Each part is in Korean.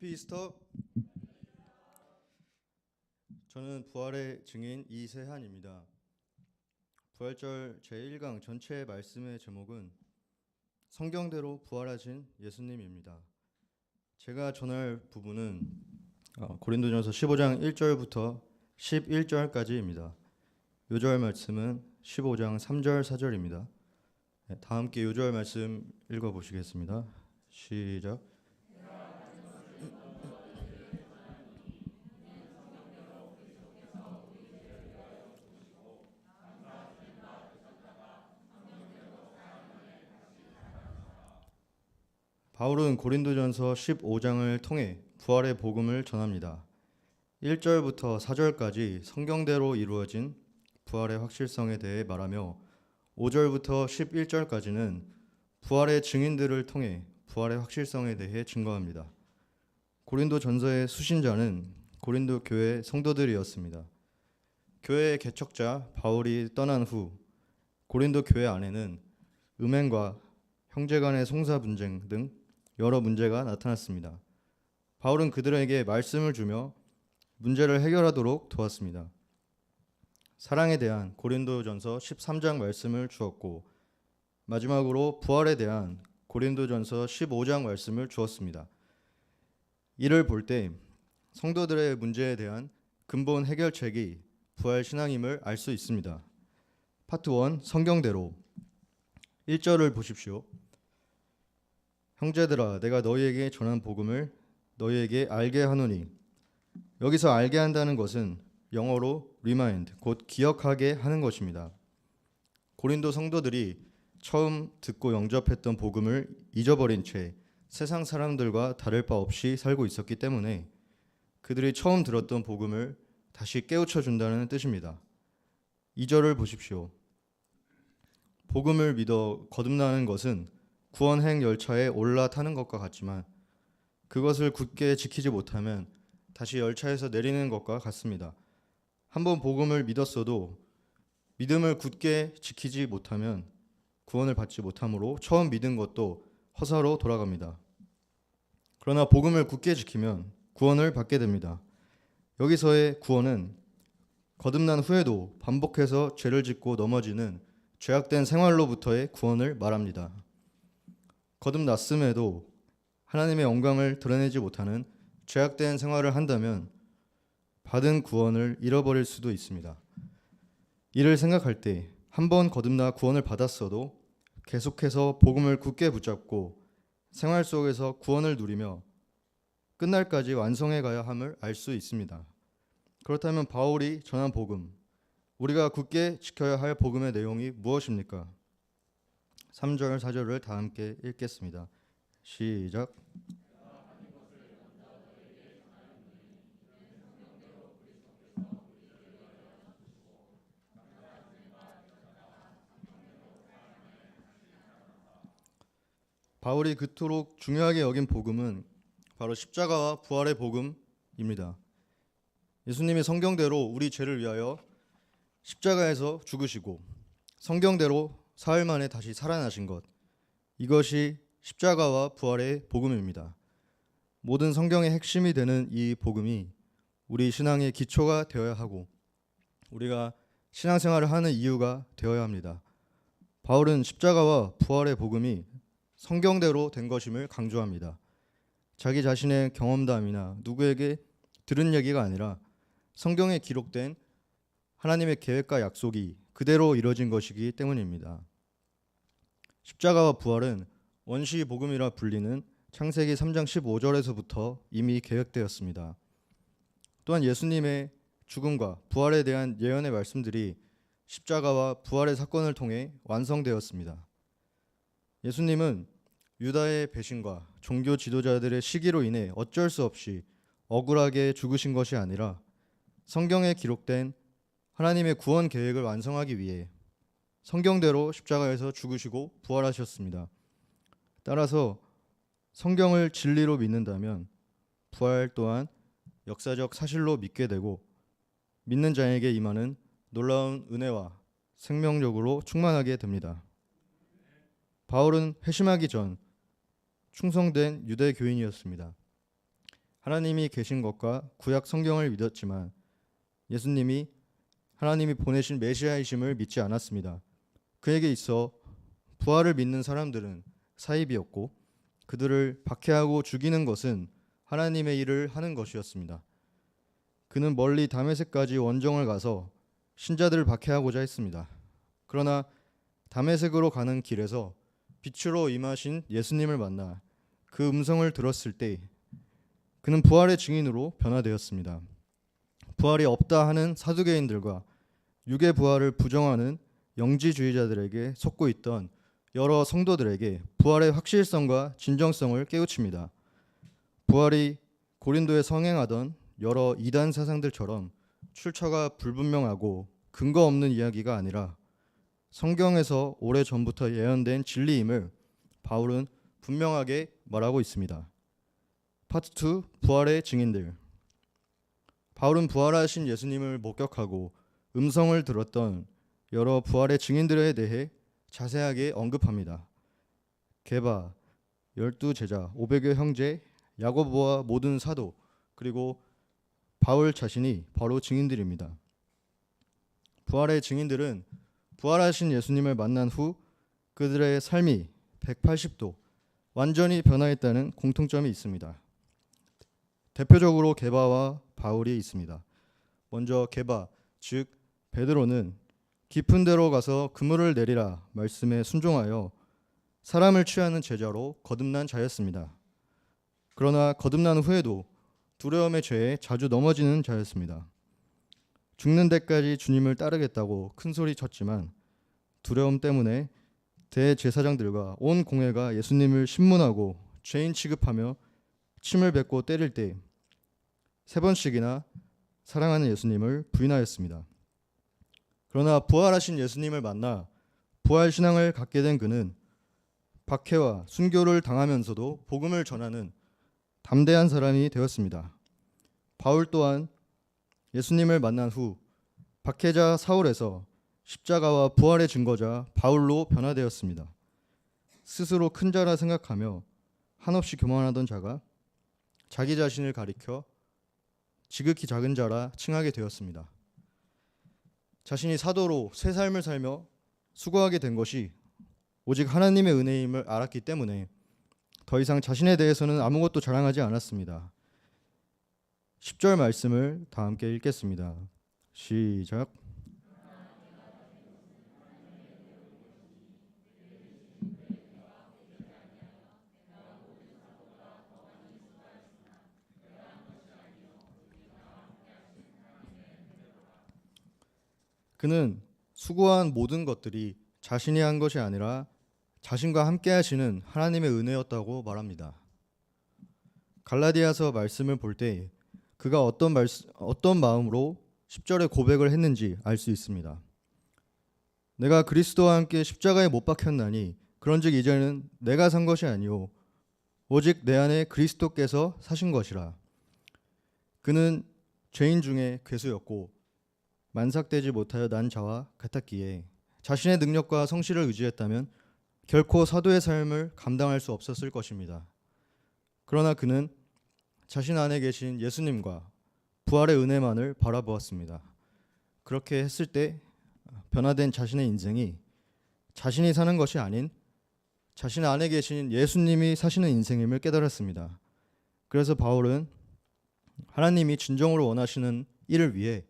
해피 이스터. 저는 부활의 증인 이세한입니다. 부활절 제1강 전체 말씀의 제목은 성경대로 부활하신 예수님입니다. 제가 전할 부분은 고린도전서 15장 1절부터 11절까지입니다. 요절 말씀은 15장 3절 4절입니다. 다 함께 요절 말씀 읽어보시겠습니다. 시작. 바울은 고린도전서 15장을 통해 부활의 복음을 전합니다. 1절부터 4절까지 성경대로 이루어진 부활의 확실성에 대해 말하며 5절부터 11절까지는 부활의 증인들을 통해 부활의 확실성에 대해 증거합니다. 고린도전서의 수신자는 고린도 교회 성도들이었습니다. 교회의 개척자 바울이 떠난 후 고린도 교회 안에는 음행과 형제 간의 송사 분쟁 등 여러 문제가 나타났습니다. 바울은 그들에게 말씀을 주며 문제를 해결하도록 도왔습니다. 사랑에 대한 고린도전서 13장 말씀을 주었고 마지막으로 부활에 대한 고린도전서 15장 말씀을 주었습니다. 이를 볼 때 성도들의 문제에 대한 근본 해결책이 부활 신앙임을 알 수 있습니다. 파트 1 성경대로 1절을 보십시오. 형제들아 내가 너희에게 전한 복음을 너희에게 알게 하노니. 여기서 알게 한다는 것은 영어로 remind, 곧 기억하게 하는 것입니다. 고린도 성도들이 처음 듣고 영접했던 복음을 잊어버린 채 세상 사람들과 다를 바 없이 살고 있었기 때문에 그들이 처음 들었던 복음을 다시 깨우쳐 준다는 뜻입니다. 2절을 보십시오. 복음을 믿어 거듭나는 것은 구원행 열차에 올라타는 것과 같지만 그것을 굳게 지키지 못하면 다시 열차에서 내리는 것과 같습니다. 한번 복음을 믿었어도 믿음을 굳게 지키지 못하면 구원을 받지 못하므로 처음 믿은 것도 허사로 돌아갑니다. 그러나 복음을 굳게 지키면 구원을 받게 됩니다. 여기서의 구원은 거듭난 후에도 반복해서 죄를 짓고 넘어지는 죄악된 생활로부터의 구원을 말합니다. 거듭났음에도 하나님의 영광을 드러내지 못하는 죄악된 생활을 한다면 받은 구원을 잃어버릴 수도 있습니다. 이를 생각할 때 한 번 거듭나 구원을 받았어도 계속해서 복음을 굳게 붙잡고 생활 속에서 구원을 누리며 끝날까지 완성해 가야 함을 알 수 있습니다. 그렇다면 바울이 전한 복음, 우리가 굳게 지켜야 할 복음의 내용이 무엇입니까? 3절, 4절을 다 함께 읽겠습니다. 시작. 바울이 그토록 중요하게 여긴 복음은 바로 십자가와 부활의 복음입니다. 예수님이 성경대로 우리 죄를 위하여 십자가에서 죽으시고 성경대로 사흘 만에 다시 살아나신 것, 이것이 십자가와 부활의 복음입니다. 모든 성경의 핵심이 되는 이 복음이 우리 신앙의 기초가 되어야 하고 우리가 신앙생활을 하는 이유가 되어야 합니다. 바울은 십자가와 부활의 복음이 성경대로 된 것임을 강조합니다. 자기 자신의 경험담이나 누구에게 들은 얘기가 아니라 성경에 기록된 하나님의 계획과 약속이 그대로 이루어진 것이기 때문입니다. 십자가와 부활은 원시 복음이라 불리는 창세기 3장 15절에서부터 이미 계획되었습니다. 또한 예수님의 죽음과 부활에 대한 예언의 말씀들이 십자가와 부활의 사건을 통해 완성되었습니다. 예수님은 유다의 배신과 종교 지도자들의 시기로 인해 어쩔 수 없이 억울하게 죽으신 것이 아니라 성경에 기록된 하나님의 구원 계획을 완성하기 위해 성경대로 십자가에서 죽으시고 부활하셨습니다. 따라서 성경을 진리로 믿는다면 부활 또한 역사적 사실로 믿게 되고 믿는 자에게 임하는 놀라운 은혜와 생명력으로 충만하게 됩니다. 바울은 회심하기 전 충성된 유대 교인이었습니다. 하나님이 계신 것과 구약 성경을 믿었지만 예수님이 하나님이 보내신 메시아이심을 믿지 않았습니다. 그에게 있어 부활을 믿는 사람들은 사입이었고 그들을 박해하고 죽이는 것은 하나님의 일을 하는 것이었습니다. 그는 멀리 다메섹까지 원정을 가서 신자들을 박해하고자 했습니다. 그러나 다메섹으로 가는 길에서 빛으로 임하신 예수님을 만나 그 음성을 들었을 때 그는 부활의 증인으로 변화되었습니다. 부활이 없다 하는 사두개인들과 육의 부활을 부정하는 영지주의자들에게 속고 있던 여러 성도들에게 부활의 확실성과 진정성을 깨우칩니다. 부활이 고린도에 성행하던 여러 이단 사상들처럼 출처가 불분명하고 근거 없는 이야기가 아니라 성경에서 오래전부터 예언된 진리임을 바울은 분명하게 말하고 있습니다. 파트 2, 부활의 증인들. 바울은 부활하신 예수님을 목격하고 음성을 들었던 여러 부활의 증인들에 대해 자세하게 언급합니다. 게바, 12제자, 500여 형제, 야고보와 모든 사도, 그리고 바울 자신이 바로 증인들입니다. 부활의 증인들은 부활하신 예수님을 만난 후 그들의 삶이 180도 완전히 변화했다는 공통점이 있습니다. 대표적으로 게바와 바울이 있습니다. 먼저 게바, 즉 베드로는 깊은 데로 가서 그물을 내리라 말씀에 순종하여 사람을 취하는 제자로 거듭난 자였습니다. 그러나 거듭난 후에도 두려움의 죄에 자주 넘어지는 자였습니다. 죽는 데까지 주님을 따르겠다고 큰 소리 쳤지만 두려움 때문에 대제사장들과 온 공회가 예수님을 신문하고 죄인 취급하며 침을 뱉고 때릴 때 3번씩이나 사랑하는 예수님을 부인하였습니다. 그러나 부활하신 예수님을 만나 부활신앙을 갖게 된 그는 박해와 순교를 당하면서도 복음을 전하는 담대한 사람이 되었습니다. 바울 또한 예수님을 만난 후 박해자 사울에서 십자가와 부활의 증거자 바울로 변화되었습니다. 스스로 큰 자라 생각하며 한없이 교만하던 자가 자기 자신을 가리켜 지극히 작은 자라 칭하게 되었습니다. 자신이 사도로 새 삶을 살며 수고하게 된 것이 오직 하나님의 은혜임을 알았기 때문에 더 이상 자신에 대해서는 아무것도 자랑하지 않았습니다. 10절 말씀을 다 함께 읽겠습니다. 시작. 그는 수고한 모든 것들이 자신이 한 것이 아니라 자신과 함께 하시는 하나님의 은혜였다고 말합니다. 갈라디아서 말씀을 볼 때 그가 어떤 마음으로 10절의 고백을 했는지 알 수 있습니다. 내가 그리스도와 함께 십자가에 못 박혔나니 그런즉 이제는 내가 산 것이 아니요 오직 내 안에 그리스도께서 사신 것이라. 그는 죄인 중에 괴수였고 만삭되지 못하여 난 자와 같았기에 자신의 능력과 성실을 의지했다면 결코 사도의 삶을 감당할 수 없었을 것입니다. 그러나 그는 자신 안에 계신 예수님과 부활의 은혜만을 바라보았습니다. 그렇게 했을 때 변화된 자신의 인생이 자신이 사는 것이 아닌 자신 안에 계신 예수님이 사시는 인생임을 깨달았습니다. 그래서 바울은 하나님이 진정으로 원하시는 일을 위해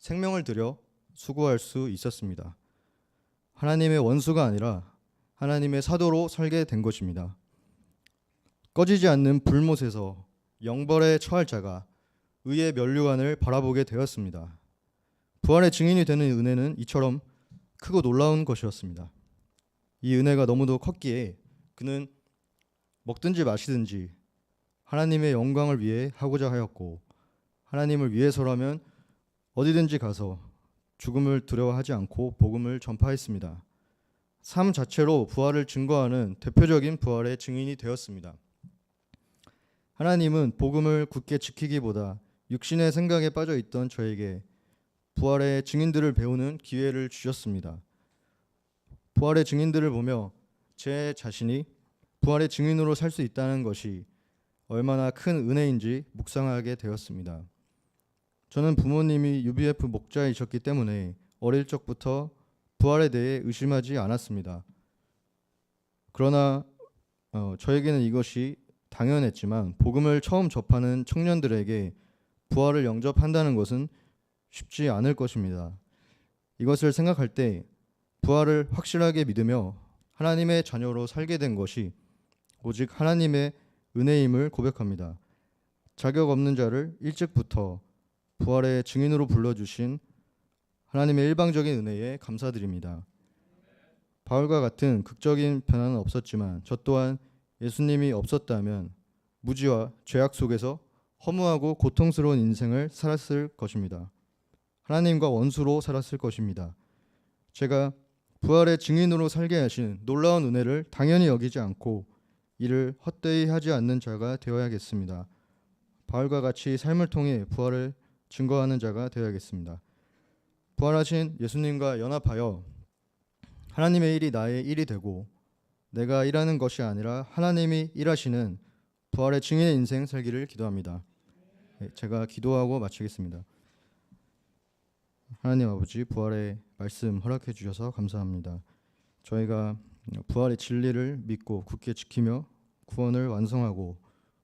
생명을 들여 수고할 수 있었습니다. 하나님의 원수가 아니라 하나님의 사도로 살게 된 것입니다. 꺼지지 않는 불못에서 영벌에 처할 자가 의의 면류관을 바라보게 되었습니다. 부활의 증인이 되는 은혜는 이처럼 크고 놀라운 것이었습니다. 이 은혜가 너무도 컸기에 그는 먹든지 마시든지 하나님의 영광을 위해 하고자 하였고 하나님을 위해서라면 어디든지 가서 죽음을 두려워하지 않고 복음을 전파했습니다. 삶 자체로 부활을 증거하는 대표적인 부활의 증인이 되었습니다. 하나님은 복음을 굳게 지키기보다 육신의 생각에 빠져 있던 저에게 부활의 증인들을 배우는 기회를 주셨습니다. 부활의 증인들을 보며 제 자신이 부활의 증인으로 살 수 있다는 것이 얼마나 큰 은혜인지 묵상하게 되었습니다. 저는 부모님이 UBF 목자이셨기 때문에 어릴 적부터 부활에 대해 의심하지 않았습니다. 그러나 저에게는 이것이 당연했지만 복음을 처음 접하는 청년들에게 부활을 영접한다는 것은 쉽지 않을 것입니다. 이것을 생각할 때 부활을 확실하게 믿으며 하나님의 자녀로 살게 된 것이 오직 하나님의 은혜임을 고백합니다. 자격 없는 자를 일찍부터 부활의 증인으로 불러주신 하나님의 일방적인 은혜에 감사드립니다. 바울과 같은 극적인 변화는 없었지만 저 또한 예수님이 없었다면 무지와 죄악 속에서 허무하고 고통스러운 인생을 살았을 것입니다. 하나님과 원수로 살았을 것입니다. 제가 부활의 증인으로 살게 하신 놀라운 은혜를 당연히 여기지 않고 이를 헛되이 하지 않는 자가 되어야겠습니다. 바울과 같이 삶을 통해 부활을 증거하는 자가 되어야겠습니다. 부활하신 예수님과 연합하여 하나님의 일이 나의 일이 되고 내가 일하는 것이 아니라 하나님이 일하시는 부활의 증인의 인생 살기를 기도합니다. 제가 기도하고 마치겠습니다. 하나님 아버지, 부활의 말씀 허락해 주셔서 감사합니다. 저희가 부활의 진리를 믿고 굳게 지키며 구원을 완성하고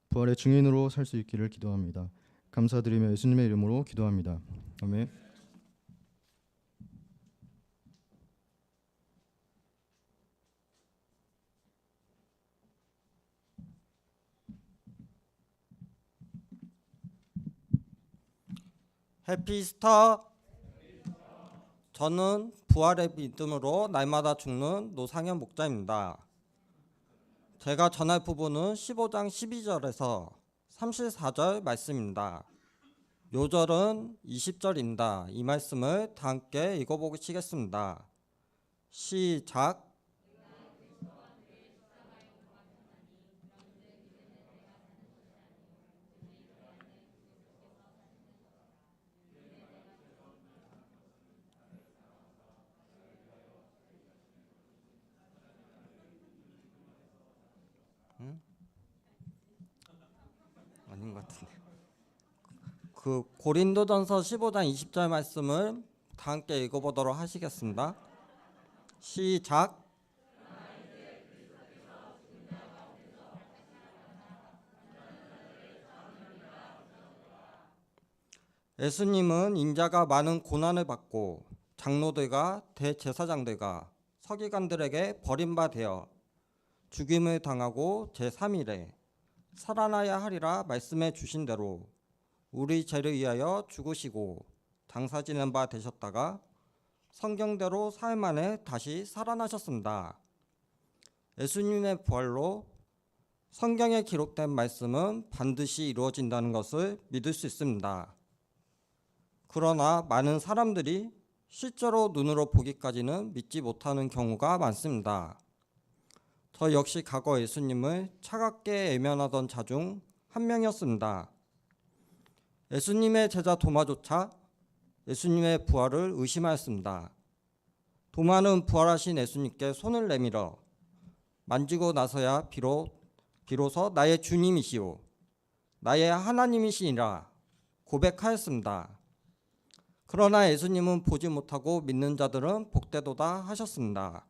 부활의 증인으로 살 수 있기를 기도합니다. 감사드리며 예수님의 이름으로 기도합니다. 아멘. 해피스터. 저는 부활의 믿음으로 날마다 죽는 노상현 목자입니다. 제가 전할 부분은 15장 12절에서 34절 말씀입니다. 요절은 20절입니다. 이 말씀을 다 함께 읽어보시겠습니다. 시작. 아닌 것 같은데. 고린도전서 15장 20절 말씀을 다 함께 읽어보도록 하시겠습니다. 시작. 예수님은 인자가 많은 고난을 받고 장로들과 대제사장들과 서기관들에게 버림받아 죽임을 당하고 제3일에 살아나야 하리라 말씀해 주신 대로 우리 죄를 위하여 죽으시고 장사지는 바 되셨다가 성경대로 사흘 만에 다시 살아나셨습니다. 예수님의 부활로 성경에 기록된 말씀은 반드시 이루어진다는 것을 믿을 수 있습니다. 그러나 많은 사람들이 실제로 눈으로 보기까지는 믿지 못하는 경우가 많습니다. 저 역시 과거 예수님을 차갑게 외면하던 자 중 한 명이었습니다. 예수님의 제자 도마조차 예수님의 부활을 의심하였습니다. 도마는 부활하신 예수님께 손을 내밀어 만지고 나서야 비로소 나의 주님이시오 나의 하나님이시니라 고백하였습니다. 그러나 예수님은 보지 못하고 믿는 자들은 복되도다 하셨습니다.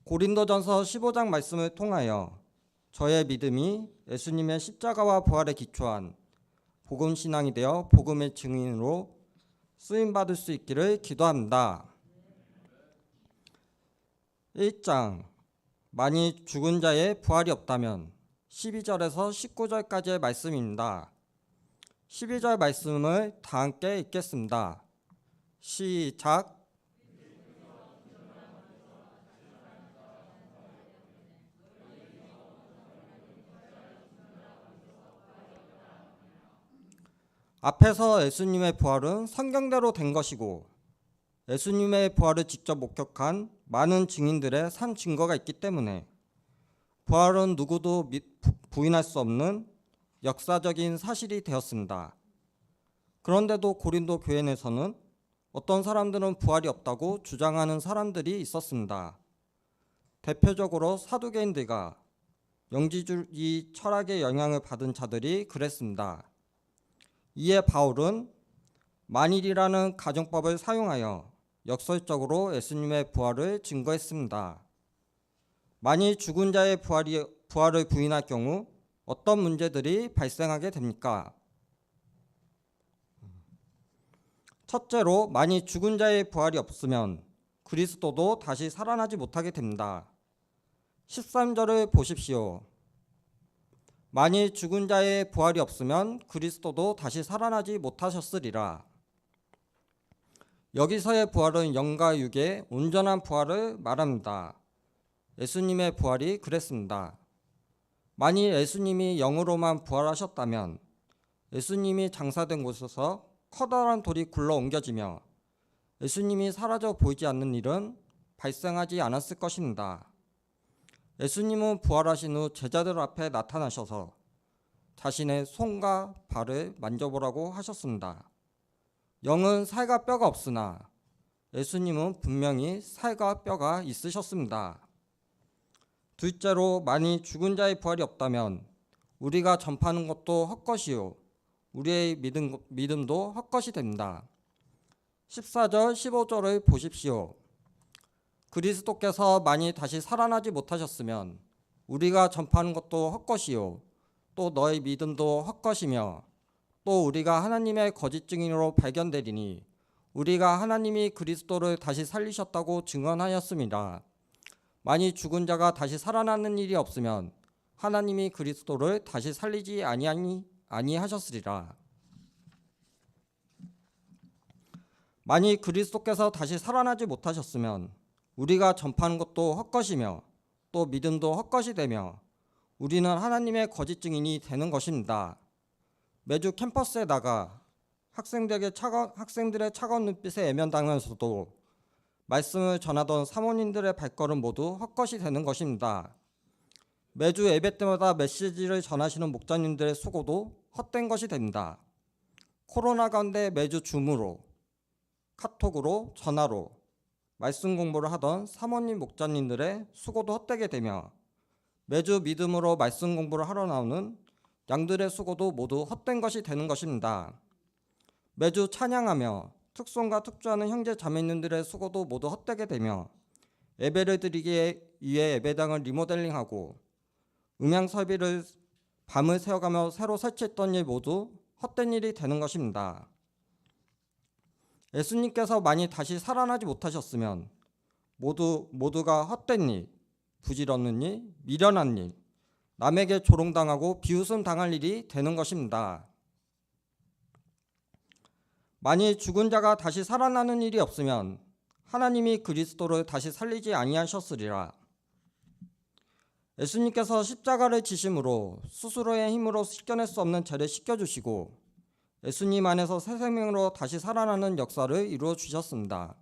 고린도전서 15장 말씀을 통하여 저의 믿음이 예수님의 십자가와 부활에 기초한 복음 신앙이 되어 복음의 증인으로 쓰임받을 수 있기를 기도합니다. 1장. 만일 죽은 자의 부활이 없다면 12절에서 19절까지의 말씀입니다. 12절 말씀을 다 함께 읽겠습니다. 시작. 앞에서 예수님의 부활은 성경대로 된 것이고 예수님의 부활을 직접 목격한 많은 증인들의 산 증거가 있기 때문에 부활은 누구도 부인할 수 없는 역사적인 사실이 되었습니다. 그런데도 고린도 교회 내에서는 어떤 사람들은 부활이 없다고 주장하는 사람들이 있었습니다. 대표적으로 사두개인들과 영지주의 철학의 영향을 받은 자들이 그랬습니다. 이에 바울은 만일이라는 가정법을 사용하여 역설적으로 예수님의 부활을 증거했습니다. 만일 죽은 자의 부활을 부인할 경우 어떤 문제들이 발생하게 됩니까? 첫째로, 만일 죽은 자의 부활이 없으면 그리스도도 다시 살아나지 못하게 됩니다. 13절을 보십시오. 만일 죽은 자의 부활이 없으면 그리스도도 다시 살아나지 못하셨으리라. 여기서의 부활은 영과 육의 온전한 부활을 말합니다. 예수님의 부활이 그랬습니다. 만일 예수님이 영으로만 부활하셨다면 예수님이 장사된 곳에서 커다란 돌이 굴러 옮겨지며 예수님이 사라져 보이지 않는 일은 발생하지 않았을 것입니다. 예수님은 부활하신 후 제자들 앞에 나타나셔서 자신의 손과 발을 만져보라고 하셨습니다. 영은 살과 뼈가 없으나 예수님은 분명히 살과 뼈가 있으셨습니다. 둘째로, 만일 죽은 자의 부활이 없다면 우리가 전파하는 것도 헛것이요 우리의 믿음도 헛것이 됩니다. 14절 15절을 보십시오. 그리스도께서 만일 다시 살아나지 못하셨으면 우리가 전파하는 것도 헛것이요 또 너의 믿음도 헛것이며 또 우리가 하나님의 거짓 증인으로 발견되리니 우리가 하나님이 그리스도를 다시 살리셨다고 증언하였습니다. 만일 죽은 자가 다시 살아나는 일이 없으면 하나님이 그리스도를 다시 살리지 아니하셨으리라. 만일 그리스도께서 다시 살아나지 못하셨으면 우리가 전파하는 것도 헛것이며 또 믿음도 헛것이 되며 우리는 하나님의 거짓 증인이 되는 것입니다. 매주 캠퍼스에 나가 학생들의 차가운 눈빛에 애면당하면서도 말씀을 전하던 사모님들의 발걸음 모두 헛것이 되는 것입니다. 매주 예배 때마다 메시지를 전하시는 목자님들의 수고도 헛된 것이 됩니다. 코로나 가운데 매주 줌으로, 카톡으로, 전화로 말씀 공부를 하던 사모님 목자님들의 수고도 헛되게 되며 매주 믿음으로 말씀 공부를 하러 나오는 양들의 수고도 모두 헛된 것이 되는 것입니다. 매주 찬양하며 특송과 특주하는 형제 자매님들의 수고도 모두 헛되게 되며 예배를 드리기 위해 예배당을 리모델링하고 음향 설비를 밤을 새워가며 새로 설치했던 일 모두 헛된 일이 되는 것입니다. 예수님께서 만일 다시 살아나지 못하셨으면 모두가 헛된 일, 부질없는 일, 미련한 일, 남에게 조롱당하고 비웃음 당할 일이 되는 것입니다. 만일 죽은 자가 다시 살아나는 일이 없으면 하나님이 그리스도를 다시 살리지 아니하셨으리라. 예수님께서 십자가를 지심으로 스스로의 힘으로 씻겨낼 수 없는 죄를 씻겨주시고 예수님 안에서 새 생명으로 다시 살아나는 역사를 이루어 주셨습니다.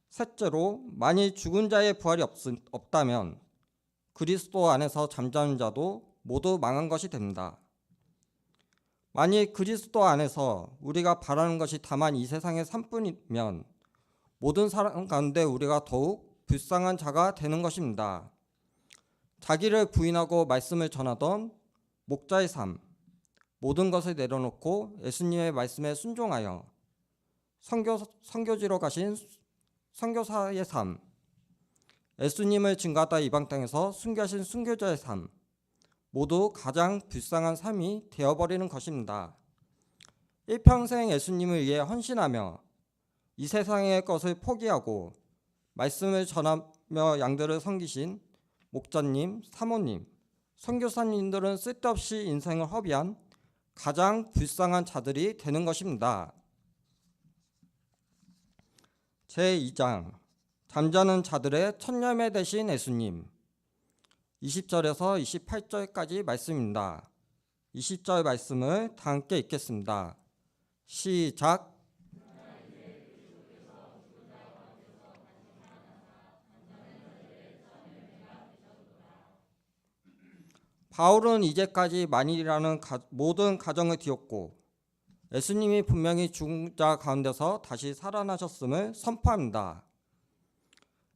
셋째로, 만일 죽은 자의 부활이 없다면 그리스도 안에서 잠자는 자도 모두 망한 것이 됩니다. 만일 그리스도 안에서 우리가 바라는 것이 다만 이 세상의 삶뿐이면 모든 사람 가운데 우리가 더욱 불쌍한 자가 되는 것입니다. 자기를 부인하고 말씀을 전하던 목자의 삶, 모든 것을 내려놓고 예수님의 말씀에 순종하여 선교지로 가신 선교사의 삶, 예수님을 증거하다 이방 땅에서 순교하신 순교자의 삶, 모두 가장 불쌍한 삶이 되어버리는 것입니다. 일평생 예수님을 위해 헌신하며 이 세상의 것을 포기하고 말씀을 전하며 양들을 섬기신 목자님, 사모님, 선교사님들은 쓸데없이 인생을 허비한 가장 불쌍한 자들이 되는 것입니다. 제2장 잠자는 자들의 첫 열매 되신 예수님, 20절에서 28절까지 말씀입니다. 20절 말씀을 다 함께 읽겠습니다. 시작. 바울은 이제까지 만일이라는 모든 가정을 뒤엎고 예수님이 분명히 죽은 자 가운데서 다시 살아나셨음을 선포합니다.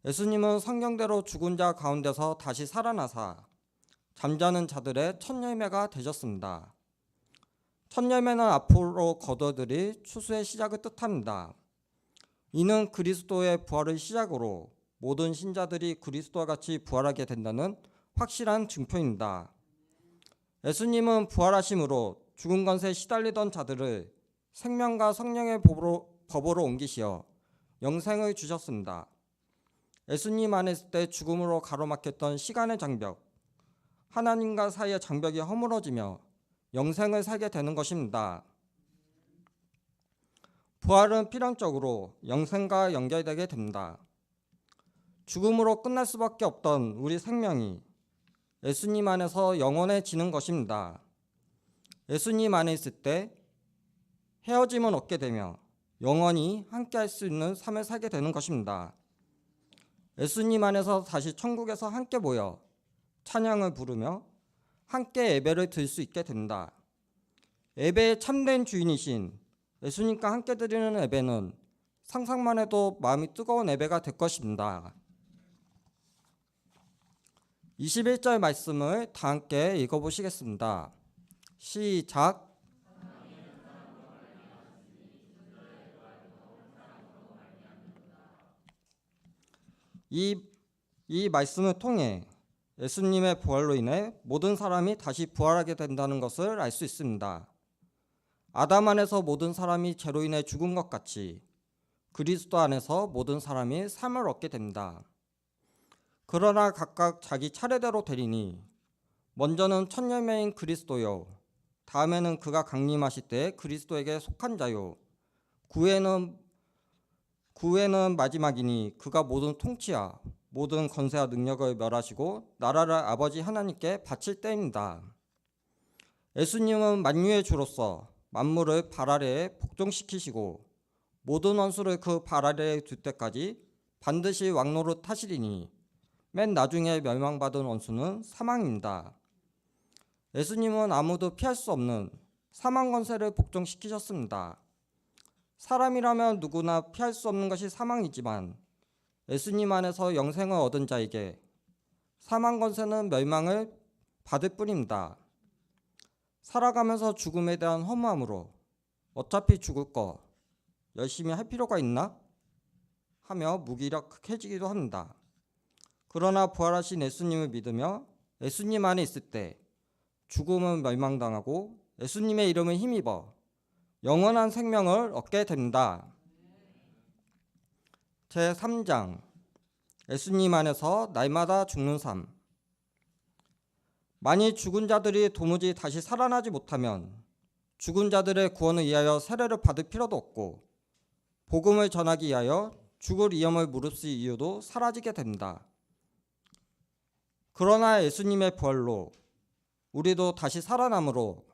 예수님은 성경대로 죽은 자 가운데서 다시 살아나사 잠자는 자들의 첫 열매가 되셨습니다. 첫 열매는 앞으로 거둬들일 추수의 시작을 뜻합니다. 이는 그리스도의 부활을 시작으로 모든 신자들이 그리스도와 같이 부활하게 된다는 확실한 증표입니다. 예수님은 부활하심으로 죽은 것에 시달리던 자들을 생명과 성령의 법으로 옮기시어 영생을 주셨습니다. 예수님 안에 있을 때 죽음으로 가로막혔던 시간의 장벽, 하나님과 사이의 장벽이 허물어지며 영생을 살게 되는 것입니다. 부활은 필연적으로 영생과 연결되게 됩니다. 죽음으로 끝날 수밖에 없던 우리 생명이 예수님 안에서 영원해지는 것입니다. 예수님 안에 있을 때 헤어짐은 없게 되며 영원히 함께할 수 있는 삶을 살게 되는 것입니다. 예수님 안에서 다시 천국에서 함께 모여 찬양을 부르며 함께 예배를 드릴 수 있게 된다. 예배의 참된 주인이신 예수님과 함께 드리는 예배는 상상만 해도 마음이 뜨거운 예배가 될 것입니다. 21절 말씀을 다 함께 읽어보시겠습니다. 시작. 이 말씀을 통해 예수님의 부활로 인해 모든 사람이 다시 부활하게 된다는 것을 알 수 있습니다. 아담 안에서 모든 사람이 죄로 인해 죽은 것 같이 그리스도 안에서 모든 사람이 삶을 얻게 됩니다. 그러나 각각 자기 차례대로 되리니 먼저는 첫 열매인 그리스도요, 다음에는 그가 강림하실 때 그리스도에게 속한 자요, 구에는 마지막이니 그가 모든 통치와 모든 권세와 능력을 멸하시고 나라를 아버지 하나님께 바칠 때입니다. 예수님은 만유의 주로서 만물을 발 아래에 복종시키시고 모든 원수를 그 발 아래에 둘 때까지 반드시 왕노릇 하시리니 맨 나중에 멸망받은 원수는 사망입니다. 예수님은 아무도 피할 수 없는 사망 권세를 복종시키셨습니다. 사람이라면 누구나 피할 수 없는 것이 사망이지만 예수님 안에서 영생을 얻은 자에게 사망 권세는 멸망을 받을 뿐입니다. 살아가면서 죽음에 대한 허무함으로 어차피 죽을 거 열심히 할 필요가 있나? 하며 무기력해지기도 합니다. 그러나 부활하신 예수님을 믿으며 예수님 안에 있을 때 죽음은 멸망당하고 예수님의 이름을 힘입어 영원한 생명을 얻게 됩니다. 제3장 예수님 안에서 날마다 죽는 삶. 만일 죽은 자들이 도무지 다시 살아나지 못하면 죽은 자들의 구원을 위하여 세례를 받을 필요도 없고 복음을 전하기 위하여 죽을 위험을 무릅쓸 이유도 사라지게 됩니다. 그러나 예수님의 부활로 우리도 다시 살아남으로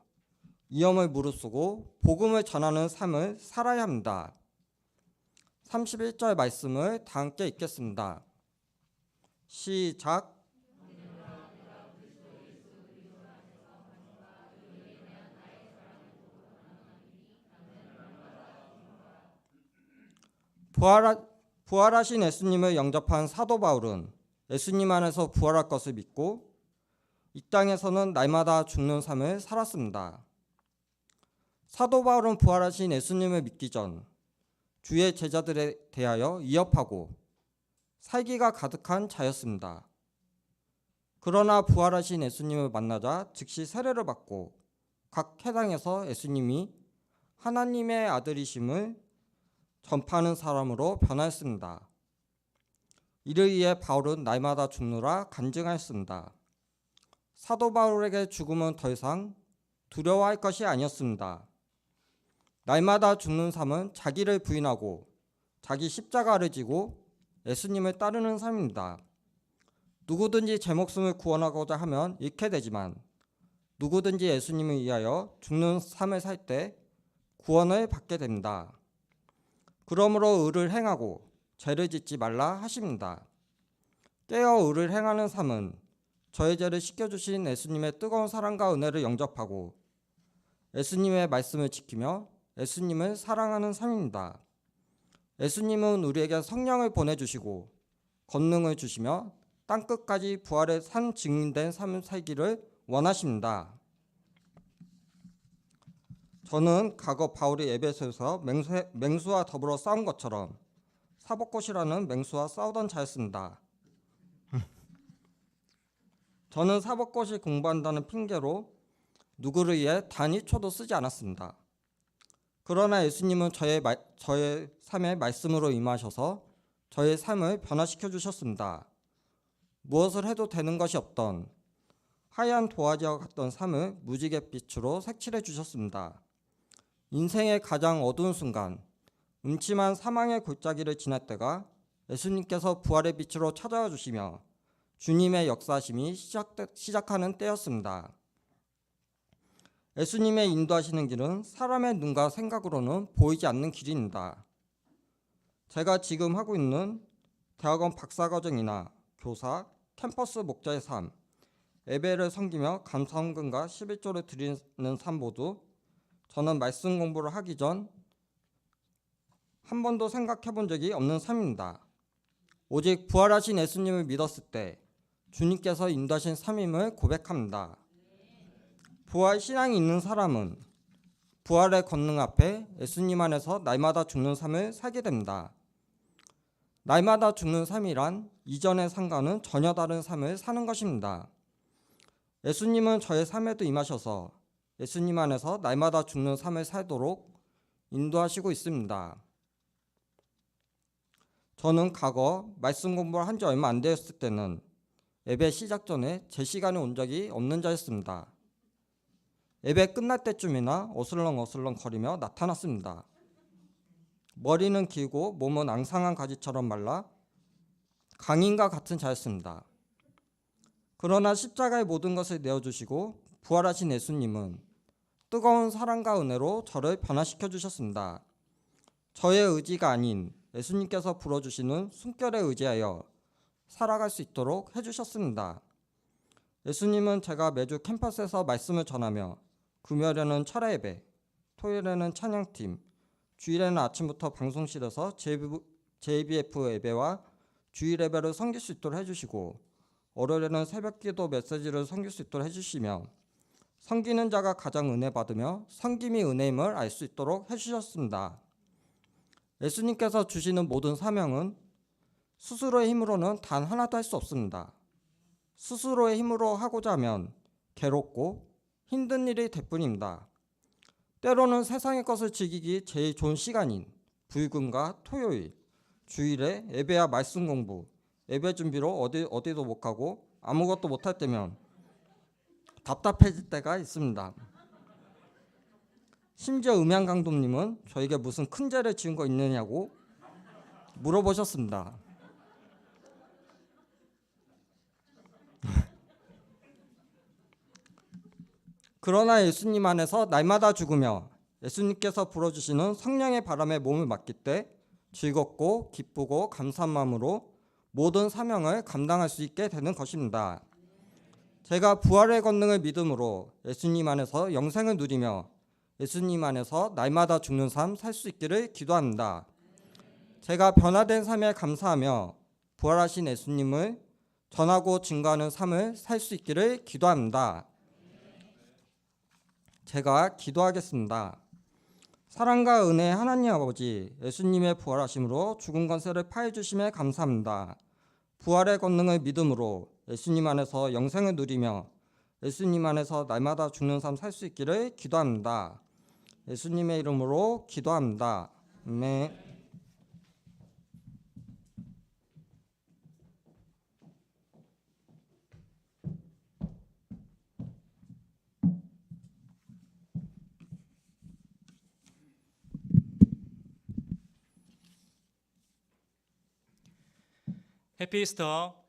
위험을 무릅쓰고 복음을 전하는 삶을 살아야 합니다. 31절 말씀을 다 함께 읽겠습니다. 시작. 부활하신 예수님을 영접한 사도 바울은 예수님 안에서 부활할 것을 믿고 이 땅에서는 날마다 죽는 삶을 살았습니다. 사도 바울은 부활하신 예수님을 믿기 전 주의 제자들에 대하여 위협하고 살기가 가득한 자였습니다. 그러나 부활하신 예수님을 만나자 즉시 세례를 받고 각 회당에서 예수님이 하나님의 아들이심을 전파하는 사람으로 변화했습니다. 이를 위해 바울은 날마다 죽노라 간증하였습니다. 사도 바울에게 죽음은 더 이상 두려워할 것이 아니었습니다. 날마다 죽는 삶은 자기를 부인하고 자기 십자가를 지고 예수님을 따르는 삶입니다. 누구든지 제 목숨을 구원하고자 하면 잃게 되지만 누구든지 예수님을 위하여 죽는 삶을 살 때 구원을 받게 됩니다. 그러므로 의를 행하고 죄를 짓지 말라 하십니다. 깨어 의를 행하는 삶은 저의 죄를 씻겨주신 예수님의 뜨거운 사랑과 은혜를 영접하고 예수님의 말씀을 지키며 예수님을 사랑하는 삶입니다. 예수님은 우리에게 성령을 보내주시고 권능을 주시며 땅끝까지 부활의 산 증인된 삶을 살기를 원하십니다. 저는 과거 바울이 에베소에서 맹수와 더불어 싸운 것처럼 사법고시라는 맹수와 싸우던 자였습니다. 저는 사법고시 공부한다는 핑계로 누구를 위해 단 1초도 쓰지 않았습니다. 그러나 예수님은 저의 삶에 말씀으로 임하셔서 저의 삶을 변화시켜 주셨습니다. 무엇을 해도 되는 것이 없던 하얀 도화지와 같던 삶을 무지개 빛으로 색칠해 주셨습니다. 인생의 가장 어두운 순간, 음침한 사망의 골짜기를 지날 때가 예수님께서 부활의 빛으로 찾아와 주시며 주님의 역사심이 시작하는 때였습니다. 예수님의 인도하시는 길은 사람의 눈과 생각으로는 보이지 않는 길입니다. 제가 지금 하고 있는 대학원 박사과정이나 교사, 캠퍼스 목자의 삶, 예배를 섬기며 감사헌금과 11조를 드리는 삶 모두 저는 말씀 공부를 하기 전 한 번도 생각해 본 적이 없는 삶입니다. 오직 부활하신 예수님을 믿었을 때 주님께서 인도하신 삶임을 고백합니다. 부활 신앙이 있는 사람은 부활의 권능 앞에 예수님 안에서 날마다 죽는 삶을 살게 됩니다. 날마다 죽는 삶이란 이전의 삶과는 전혀 다른 삶을 사는 것입니다. 예수님은 저의 삶에도 임하셔서 예수님 안에서 날마다 죽는 삶을 살도록 인도하시고 있습니다. 저는 과거 말씀 공부를 한 지 얼마 안 되었을 때는 예배 시작 전에 제 시간에 온 적이 없는 자였습니다. 예배 끝날 때쯤이나 어슬렁 거리며 나타났습니다. 머리는 길고 몸은 앙상한 가지처럼 말라 강인과 같은 자였습니다. 그러나 십자가의 모든 것을 내어주시고 부활하신 예수님은 뜨거운 사랑과 은혜로 저를 변화시켜 주셨습니다. 저의 의지가 아닌 예수님께서 불어주시는 숨결에 의지하여 살아갈 수 있도록 해주셨습니다. 예수님은 제가 매주 캠퍼스에서 말씀을 전하며 금요일에는 철야 예배, 토요일에는 찬양팀, 주일에는 아침부터 방송실에서 JBF 예배와 주일 예배를 섬길 수 있도록 해주시고 월요일에는 새벽기도 메시지를 섬길 수 있도록 해주시며 섬기는 자가 가장 은혜 받으며 섬김이 은혜임을 알 수 있도록 해주셨습니다. 예수님께서 주시는 모든 사명은 스스로의 힘으로는 단 하나도 할 수 없습니다. 스스로의 힘으로 하고자 하면 괴롭고 힘든 일이 될 뿐입니다. 때로는 세상의 것을 즐기기 제일 좋은 시간인 불금과 토요일, 주일에 예배와 말씀 공부, 예배 준비로 어디도 못 가고 아무것도 못 할 때면 답답해질 때가 있습니다. 심지어 음양 감독님은 저에게 무슨 큰 죄를 지은 거 있느냐고 물어보셨습니다. 그러나 예수님 안에서 날마다 죽으며 예수님께서 불어주시는 성령의 바람에 몸을 맡길 때 즐겁고 기쁘고 감사한 마음으로 모든 사명을 감당할 수 있게 되는 것입니다. 제가 부활의 권능을 믿음으로 예수님 안에서 영생을 누리며 예수님 안에서 날마다 죽는 삶 살 수 있기를 기도합니다. 제가 변화된 삶에 감사하며 부활하신 예수님을 전하고 증거하는 삶을 살 수 있기를 기도합니다. 제가 기도하겠습니다. 사랑과 은혜의 하나님 아버지, 예수님의 부활하심으로 죽은 권세를 파해 주심에 감사합니다. 부활의 권능을 믿음으로 예수님 안에서 영생을 누리며 예수님 안에서 날마다 죽는 삶 살 수 있기를 기도합니다. 예수님의 이름으로 기도합니다. 아멘. 해피 이스터.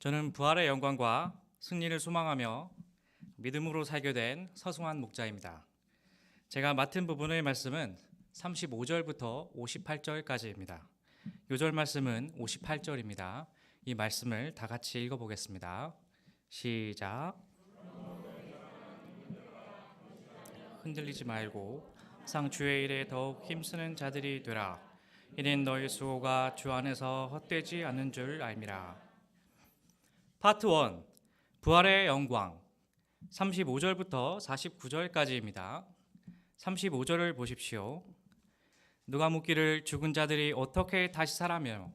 저는 부활의 영광과 승리를 소망하며 믿음으로 살게 된 서승환 목자입니다. 제가 맡은 부분의 말씀은 35절부터 58절까지입니다. 요절 말씀은 58절입니다. 이 말씀을 다 같이 읽어보겠습니다. 시작. 흔들리지 말고 항상 주의 일에 더욱 힘쓰는 자들이 되라. 이는 너희 수고가 주 안에서 헛되지 않는 줄 알미라. 파트 1. 부활의 영광 35절부터 49절까지입니다. 35절을 보십시오. 누가 묻기를 죽은 자들이 어떻게 다시 살아며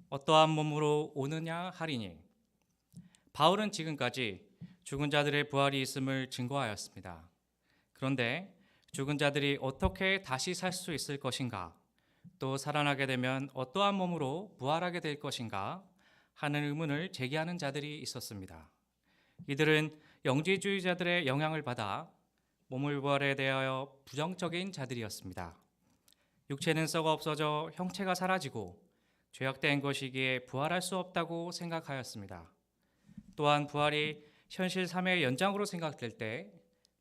어떠한 몸으로 오느냐 하리니. 바울은 지금까지 죽은 자들의 부활이 있음을 증거하였습니다. 그런데 죽은 자들이 어떻게 다시 살 수 있을 것인가, 또 살아나게 되면 어떠한 몸으로 부활하게 될 것인가 하는 의문을 제기하는 자들이 있었습니다. 이들은 영지주의자들의 영향을 받아 몸의 부활에 대하여 부정적인 자들이었습니다. 육체는 썩어 없어져 형체가 사라지고 죄악된 것이기에 부활할 수 없다고 생각하였습니다. 또한 부활이 현실 삶의 연장으로 생각될 때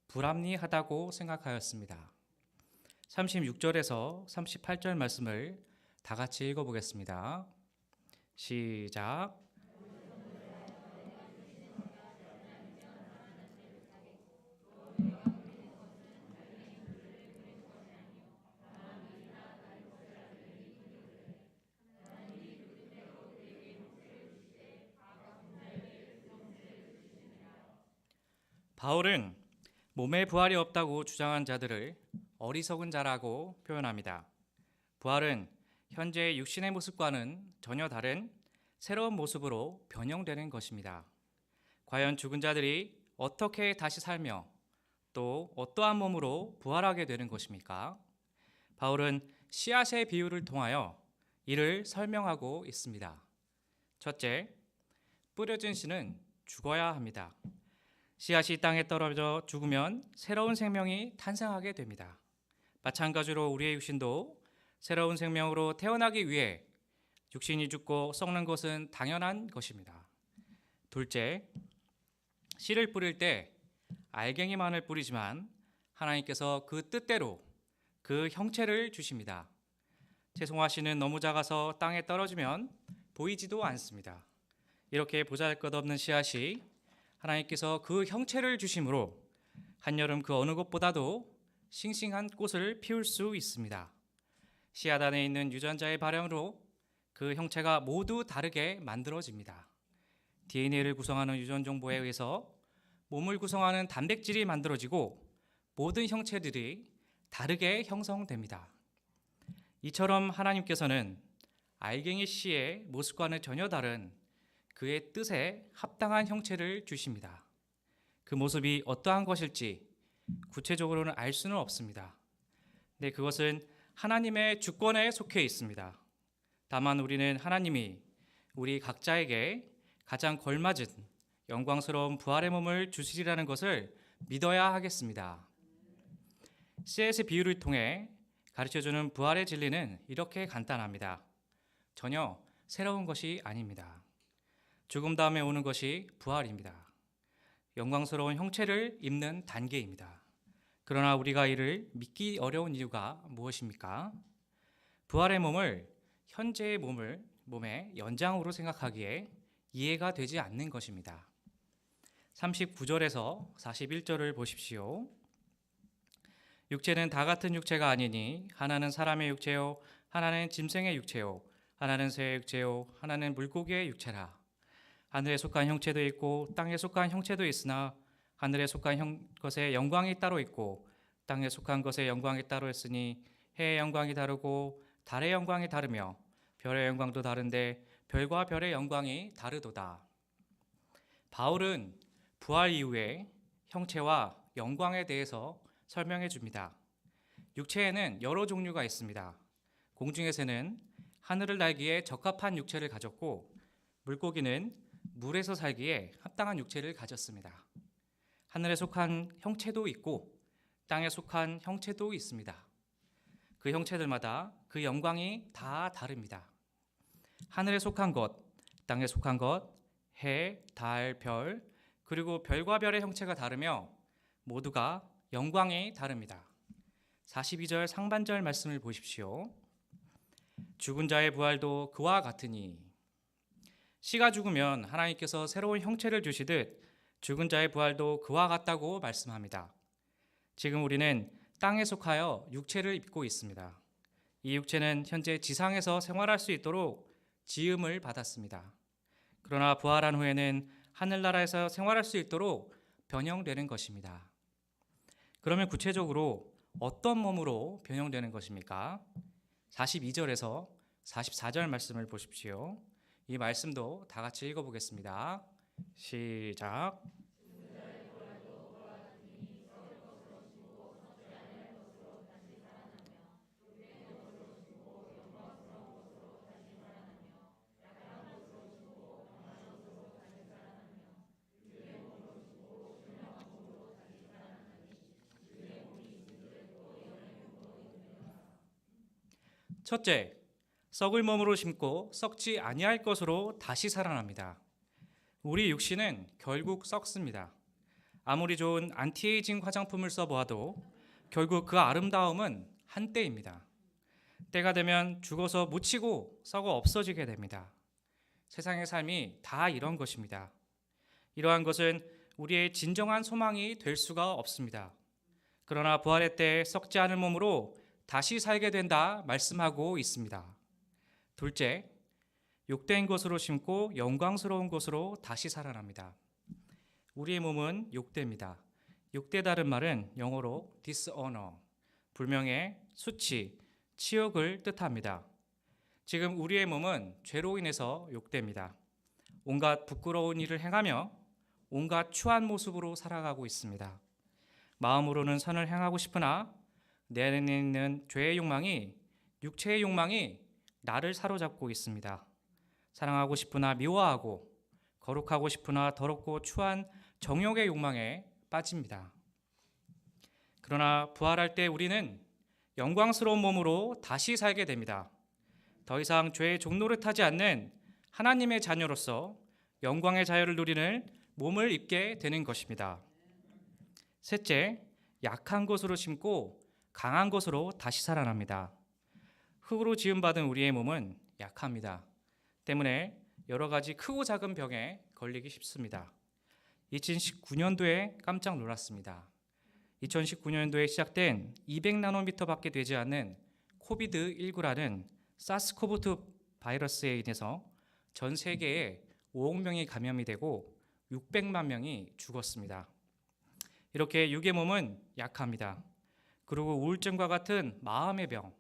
불합리하다고 생각하였습니다. 36절에서 38절 말씀을 다 같이 읽어보겠습니다. 시작. 바울은 몸에 부활이 없다고 주장한 자들을 어리석은 자라고 표현합니다. 부활은 현재의 육신의 모습과는 전혀 다른 새로운 모습으로 변형되는 것입니다. 과연 죽은 자들이 어떻게 다시 살며 또 어떠한 몸으로 부활하게 되는 것입니까? 바울은 씨앗의 비유를 통하여 이를 설명하고 있습니다. 첫째, 뿌려진 씨는 죽어야 합니다. 씨앗이 땅에 떨어져 죽으면 새로운 생명이 탄생하게 됩니다. 마찬가지로 우리의 육신도 새로운 생명으로 태어나기 위해 육신이 죽고 썩는 것은 당연한 것입니다. 둘째, 씨를 뿌릴 때 알갱이만을 뿌리지만 하나님께서 그 뜻대로 그 형체를 주십니다. 채송화 씨는 너무 작아서 땅에 떨어지면 보이지도 않습니다. 이렇게 보잘것없는 씨앗이 하나님께서 그 형체를 주심으로 한여름 그 어느 곳보다도 싱싱한 꽃을 피울 수 있습니다. 씨앗 안에 있는 유전자의 발현으로 그 형체가 모두 다르게 만들어집니다. DNA를 구성하는 유전 정보에 의해서 몸을 구성하는 단백질이 만들어지고 모든 형체들이 다르게 형성됩니다. 이처럼 하나님께서는 알갱이 씨의 모습과는 전혀 다른 그의 뜻에 합당한 형체를 주십니다. 그 모습이 어떠한 것일지 구체적으로는 알 수는 없습니다. 네, 그것은 하나님의 주권에 속해 있습니다. 다만 우리는 하나님이 우리 각자에게 가장 걸맞은 영광스러운 부활의 몸을 주시리라는 것을 믿어야 하겠습니다. 씨앗의 비유를 통해 가르쳐주는 부활의 진리는 이렇게 간단합니다. 전혀 새로운 것이 아닙니다. 죽음 다음에 오는 것이 부활입니다. 영광스러운 형체를 입는 단계입니다. 그러나 우리가 이를 믿기 어려운 이유가 무엇입니까? 부활의 몸을 현재의 몸의 연장으로 생각하기에 이해가 되지 않는 것입니다. 39절에서 41절을 보십시오. 육체는 다 같은 육체가 아니니 하나는 사람의 육체요 하나는 짐승의 육체요 하나는 새의 육체요 하나는 물고기의 육체라. 하늘에 속한 형체도 있고 땅에 속한 형체도 있으나 하늘에 속한 것의 영광이 따로 있고 땅에 속한 것의 영광이 따로 있으니 해의 영광이 다르고 달의 영광이 다르며 별의 영광도 다른데 별과 별의 영광이 다르도다. 바울은 부활 이후에 형체와 영광에 대해서 설명해 줍니다. 육체에는 여러 종류가 있습니다. 공중에서는 하늘을 날기에 적합한 육체를 가졌고 물고기는 물에서 살기에 합당한 육체를 가졌습니다. 하늘에 속한 형체도 있고 땅에 속한 형체도 있습니다. 그 형체들마다 그 영광이 다 다릅니다. 하늘에 속한 것, 땅에 속한 것, 해, 달, 별, 그리고 별과 별의 형체가 다르며 모두가 영광이 다릅니다. 42절 상반절 말씀을 보십시오. 죽은 자의 부활도 그와 같으니. 씨가 죽으면 하나님께서 새로운 형체를 주시듯 죽은 자의 부활도 그와 같다고 말씀합니다. 지금 우리는 땅에 속하여 육체를 입고 있습니다. 이 육체는 현재 지상에서 생활할 수 있도록 지음을 받았습니다. 그러나 부활한 후에는 하늘나라에서 생활할 수 있도록 변형되는 것입니다. 그러면 구체적으로 어떤 몸으로 변형되는 것입니까? 42절에서 44절 말씀을 보십시오. 이 말씀도 다 같이 읽어보겠습니다. 시작. 첫째, 썩을 몸으로 심고 썩지 아니할 것으로 다시 살아납니다. 우리 육신은 결국 썩습니다. 아무리 좋은 안티에이징 화장품을 써보아도 결국 그 아름다움은 한때입니다. 때가 되면 죽어서 묻히고 썩어 없어지게 됩니다. 세상의 삶이 다 이런 것입니다. 이러한 것은 우리의 진정한 소망이 될 수가 없습니다. 그러나 부활의 때에 썩지 않을 몸으로 다시 살게 된다 말씀하고 있습니다. 둘째, 욕된 것으로 심고 영광스러운 것으로 다시 살아납니다. 우리의 몸은 욕됩니다. 욕되다는 말은 영어로 dishonor, 불명예, 수치, 치욕을 뜻합니다. 지금 우리의 몸은 죄로 인해서 욕됩니다. 온갖 부끄러운 일을 행하며 온갖 추한 모습으로 살아가고 있습니다. 마음으로는 선을 행하고 싶으나 내 안에 있는 죄의 욕망이, 육체의 욕망이 나를 사로잡고 있습니다. 사랑하고 싶으나 미워하고, 거룩하고 싶으나 더럽고 추한 정욕의 욕망에 빠집니다. 그러나 부활할 때 우리는 영광스러운 몸으로 다시 살게 됩니다. 더 이상 죄의 종노릇하지 않는 하나님의 자녀로서 영광의 자유를 누리는 몸을 입게 되는 것입니다. 셋째, 약한 것으로 심고 강한 것으로 다시 살아납니다. 흙으로 지음받은 우리의 몸은 약합니다. 때문에 여러 가지 크고 작은 병에 걸리기 쉽습니다. 2019년도에 깜짝 놀랐습니다. 2019년도에 시작된 200나노미터밖에 되지 않는 코비드19라는 사스코브2 바이러스에 인해서 전 세계에 5억 명이 감염이 되고 600만 명이 죽었습니다. 이렇게 육의 몸은 약합니다. 그리고 우울증과 같은 마음의 병,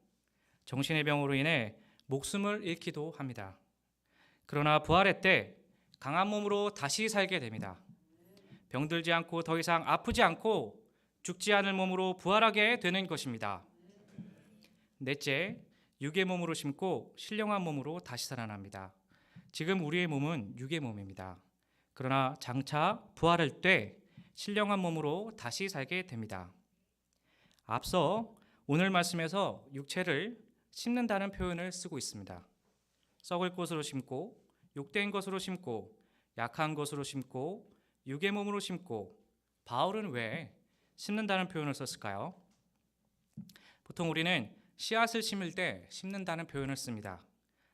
정신의 병으로 인해 목숨을 잃기도 합니다. 그러나 부활의 때 강한 몸으로 다시 살게 됩니다. 병들지 않고 더 이상 아프지 않고 죽지 않을 몸으로 부활하게 되는 것입니다. 넷째, 육의 몸으로 심고 신령한 몸으로 다시 살아납니다. 지금 우리의 몸은 육의 몸입니다. 그러나 장차 부활할 때 신령한 몸으로 다시 살게 됩니다. 앞서 오늘 말씀에서 육체를 심는다는 표현을 쓰고 있습니다. 썩을 것으로 심고 욕된 것으로 심고 약한 것으로 심고 육의 몸으로 심고, 바울은 왜 심는다는 표현을 썼을까요? 보통 우리는 씨앗을 심을 때 심는다는 표현을 씁니다.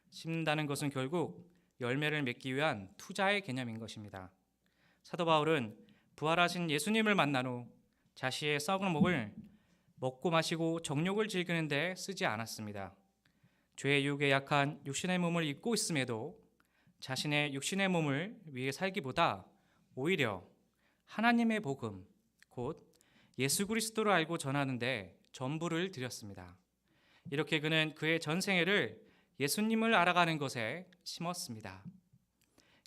심는다는 것은 결국 열매를 맺기 위한 투자의 개념인 것입니다. 사도 바울은 부활하신 예수님을 만난 후 자신의 썩은 몸을 먹고 마시고 정욕을 즐기는 데 쓰지 않았습니다. 죄의 유혹에 약한 육신의 몸을 입고 있음에도 자신의 육신의 몸을 위해 살기보다 오히려 하나님의 복음, 곧 예수 그리스도를 알고 전하는데 전부를 드렸습니다. 이렇게 그는 그의 전생애를 예수님을 알아가는 것에 심었습니다.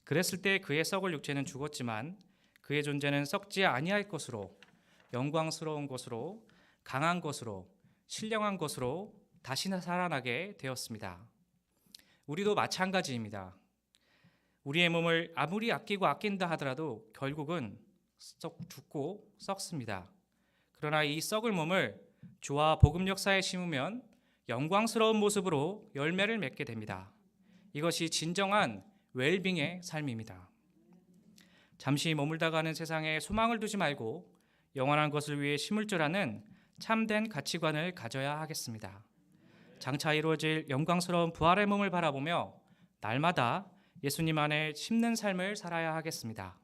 그랬을 때 그의 썩을 육체는 죽었지만 그의 존재는 썩지 아니할 것으로, 영광스러운 것으로, 강한 것으로, 신령한 것으로 다시 살아나게 되었습니다. 우리도 마찬가지입니다. 우리의 몸을 아무리 아끼고 아낀다 하더라도 결국은 죽고 썩습니다. 그러나 이 썩을 몸을 주와 복음 역사에 심으면 영광스러운 모습으로 열매를 맺게 됩니다. 이것이 진정한 웰빙의 삶입니다. 잠시 머물다 가는 세상에 소망을 두지 말고 영원한 것을 위해 심을 줄 아는 참된 가치관을 가져야 하겠습니다. 장차 이루어질 영광스러운 부활의 몸을 바라보며 날마다 예수님 안에 심는 삶을 살아야 하겠습니다.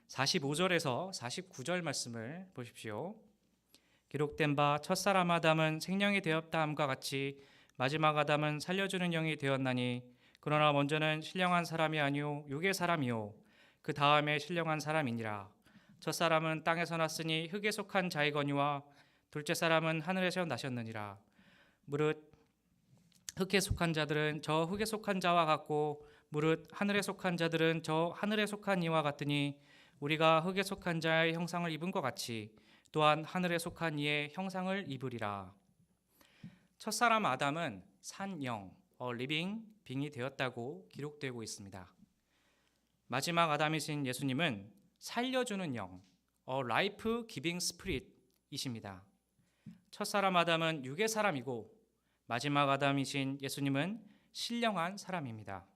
45절에서 49절 말씀을 보십시오. 기록된 바 첫사람 아담은 생명이 되었다 함과 같이 마지막 아담은 살려주는 영이 되었나니 그러나 먼저는 신령한 사람이 아니요 육의 사람이요 그 다음에 신령한 사람이니라. 첫사람은 땅에서 났으니 흙에 속한 자이거니와 둘째 사람은 하늘에서 나셨느니라. 무릇 흙에 속한 자들은 저 흙에 속한 자와 같고 무릇 하늘에 속한 자들은 저 하늘에 속한 이와 같으니 우리가 흙에 속한 자의 형상을 입은 것 같이 또한 하늘에 속한 이의 형상을 입으리라. 첫사람 아담은 산 영, 리빙 빙이 되었다고 기록되고 있습니다. 마지막 아담이신 예수님은 살려주는 영, 라이프 기빙 스피릿이십니다. 첫사람 아담은 육의 사람이고 마지막 아담이신 예수님은 신령한 사람입니다.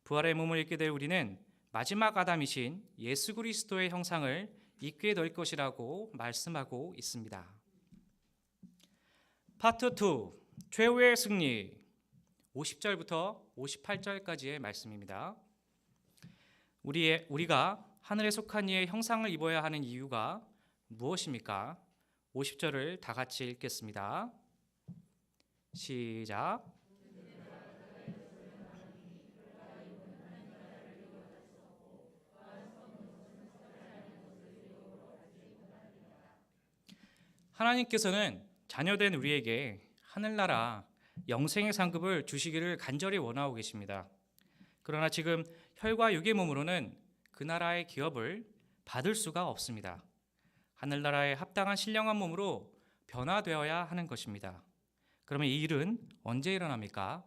부활의 몸을 입게 될 우리는 마지막 아담이신 예수 그리스도의 형상을 입게 될 것이라고 말씀하고 있습니다. 파트 2, 최후의 승리 50절부터 58절까지의 말씀입니다. 우리가 하늘에 속한 이의 형상을 입어야 하는 이유가 무엇입니까? 50절을 다 같이 읽겠습니다. 시작. 하나님께서는 자녀된 우리에게 하늘나라 영생의 상급을 주시기를 간절히 원하고 계십니다. 그러나 지금 혈과 육의 몸으로는 그 나라의 기업을 받을 수가 없습니다. 하늘나라에 합당한 신령한 몸으로 변화되어야 하는 것입니다. 그러면 이 일은 언제 일어납니까?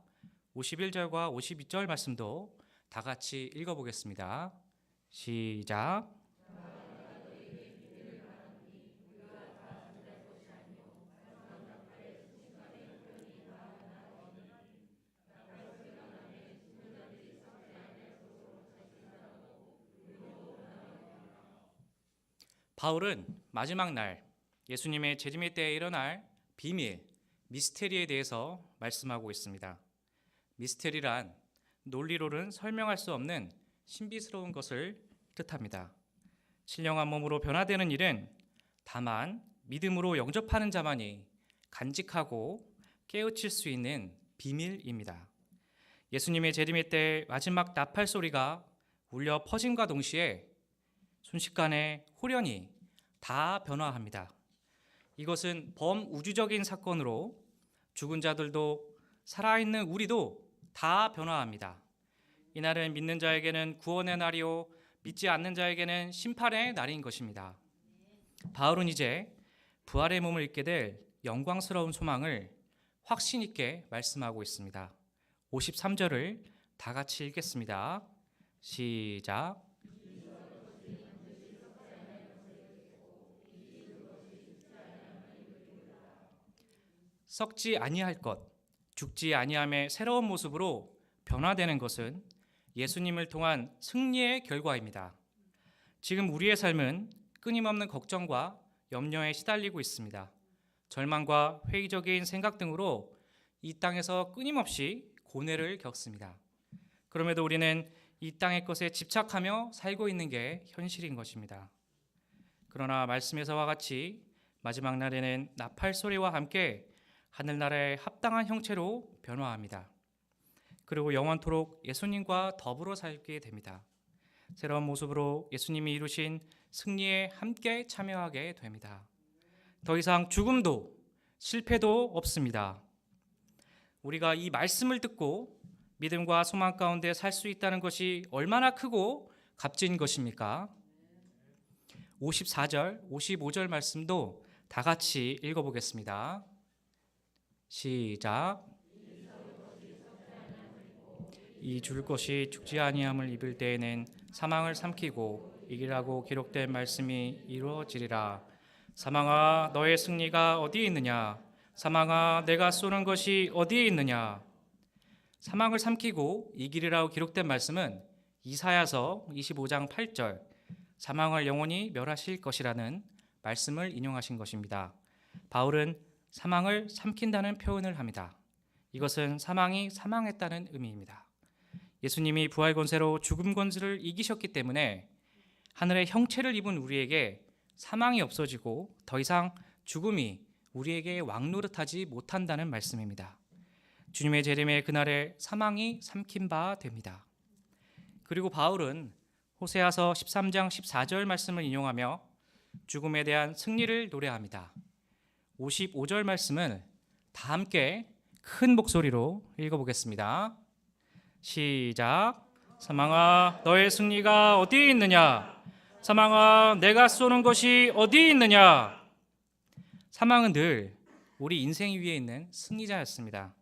51절과 52절 말씀도 다 같이 읽어보겠습니다. 시작. 바울은 마지막 날 예수님의 재림의 때에 일어날 비밀, 미스테리에 대해서 말씀하고 있습니다. 미스테리란 논리로는 설명할 수 없는 신비스러운 것을 뜻합니다. 신령한 몸으로 변화되는 일은 다만 믿음으로 영접하는 자만이 간직하고 깨우칠 수 있는 비밀입니다. 예수님의 재림의 때 마지막 나팔 소리가 울려 퍼짐과 동시에 순식간에 홀연히 다 변화합니다. 이것은 범우주적인 사건으로 죽은 자들도 살아있는 우리도 다 변화합니다. 이날은 믿는 자에게는 구원의 날이요 믿지 않는 자에게는 심판의 날인 것입니다. 바울은 이제 부활의 몸을 입게 될 영광스러운 소망을 확신 있게 말씀하고 있습니다. 53절을 다 같이 읽겠습니다. 시작. 썩지 아니할 것, 죽지 아니함의 새로운 모습으로 변화되는 것은 예수님을 통한 승리의 결과입니다. 지금 우리의 삶은 끊임없는 걱정과 염려에 시달리고 있습니다. 절망과 회의적인 생각 등으로 이 땅에서 끊임없이 고뇌를 겪습니다. 그럼에도 우리는 이 땅의 것에 집착하며 살고 있는 게 현실인 것입니다. 그러나 말씀에서와 같이 마지막 날에는 나팔 소리와 함께 하늘나라의 합당한 형체로 변화합니다. 그리고 영원토록 예수님과 더불어 살게 됩니다. 새로운 모습으로 예수님이 이루신 승리에 함께 참여하게 됩니다. 더 이상 죽음도 실패도 없습니다. 우리가 이 말씀을 듣고 믿음과 소망 가운데 살 수 있다는 것이 얼마나 크고 값진 것입니까? 54절, 55절 말씀도 다 같이 읽어보겠습니다. 시작. 이 죽을 것이 죽지 아니함을 입을 때에는 사망을 삼키고 이기라고 기록된 말씀이 이루어지리라. 사망아 너의 승리가 어디에 있느냐? 사망아 내가 쏘는 것이 어디에 있느냐? 사망을 삼키고 이기리라고 기록된 말씀은 이사야서 25장 8절 사망을 영원히 멸하실 것이라는 말씀을 인용하신 것입니다. 바울은 사망을 삼킨다는 표현을 합니다. 이것은 사망이 사망했다는 의미입니다. 예수님이 부활 권세로 죽음 권세를 이기셨기 때문에 하늘의 형체를 입은 우리에게 사망이 없어지고 더 이상 죽음이 우리에게 왕노릇하지 못한다는 말씀입니다. 주님의 재림의 그날에 사망이 삼킨 바 됩니다. 그리고 바울은 호세아서 13장 14절 말씀을 인용하며 죽음에 대한 승리를 노래합니다. 55절 말씀을 다 함께 큰 목소리로 읽어보겠습니다. 시작. 사망아, 너의 승리가 어디 있느냐? 사망아, 내가 쏘는 것이 어디 있느냐? 사망은 늘 우리 인생 위에 있는 승리자였습니다.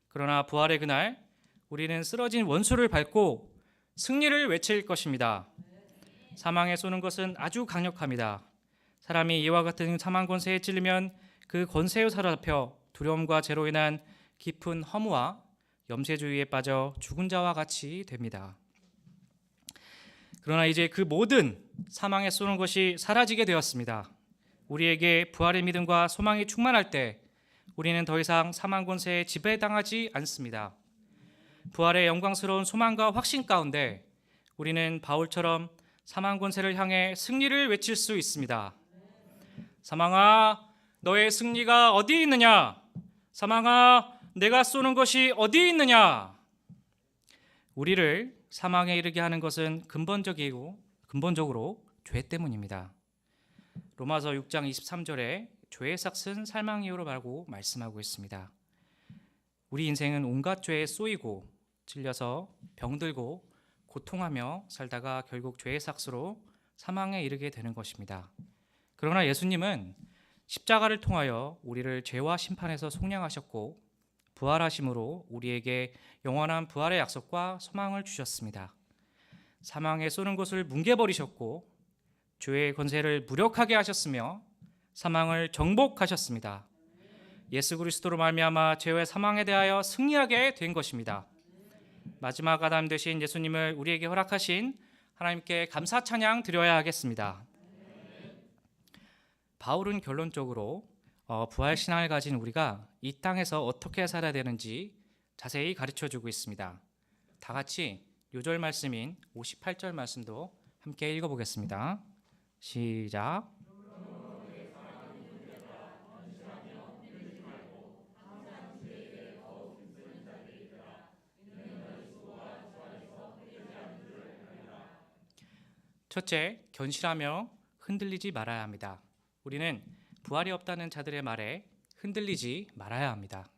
그러나 부활의 그날 우리는 쓰러진 원수를 밟고 승리를 외칠 것입니다. 사망에 쏘는 것은 아주 강력합니다. 사람이 이와 같은 사망 권세에 찔리면 그 권세로 사로잡혀 두려움과 죄로 인한 깊은 허무와 염세주의에 빠져 죽은 자와 같이 됩니다. 그러나 이제 그 모든 사망에 쏘는 것이 사라지게 되었습니다. 우리에게 부활의 믿음과 소망이 충만할 때 우리는 더 이상 사망 권세에 지배당하지 않습니다. 부활의 영광스러운 소망과 확신 가운데 우리는 바울처럼 사망 권세를 향해 승리를 외칠 수 있습니다. 사망아, 너의 승리가 어디 있느냐? 사망아, 내가 쏘는 것이 어디 있느냐? 우리를 사망에 이르게 하는 것은 근본적으로 죄 때문입니다. 로마서 6장 23절에 죄의 삭은 살망이요로 라고 말씀하고 있습니다. 우리 인생은 온갖 죄에 쏘이고 찔려서 병들고 고통하며 살다가 결국 죄의 삭스로 사망에 이르게 되는 것입니다. 그러나 예수님은 십자가를 통하여 우리를 죄와 심판에서 속량하셨고 부활하심으로 우리에게 영원한 부활의 약속과 소망을 주셨습니다. 사망에 쏘는 것을 뭉개버리셨고 죄의 권세를 무력하게 하셨으며 사망을 정복하셨습니다. 예수 그리스도로 말미암아 죄와 사망에 대하여 승리하게 된 것입니다. 마지막 아담 되신 예수님을 우리에게 허락하신 하나님께 감사 찬양 드려야 하겠습니다. 바울은 결론적으로 부활 신앙을 가진 우리가 이 땅에서 어떻게 살아야 되는지 자세히 가르쳐주고 있습니다. 다 같이 요절 말씀인 58절 말씀도 함께 읽어보겠습니다. 시작. 첫째, 견실하며 흔들리지 말아야 합니다. 우리는 부활이 없다는 자들의 말에 흔들리지 말아야 합니다.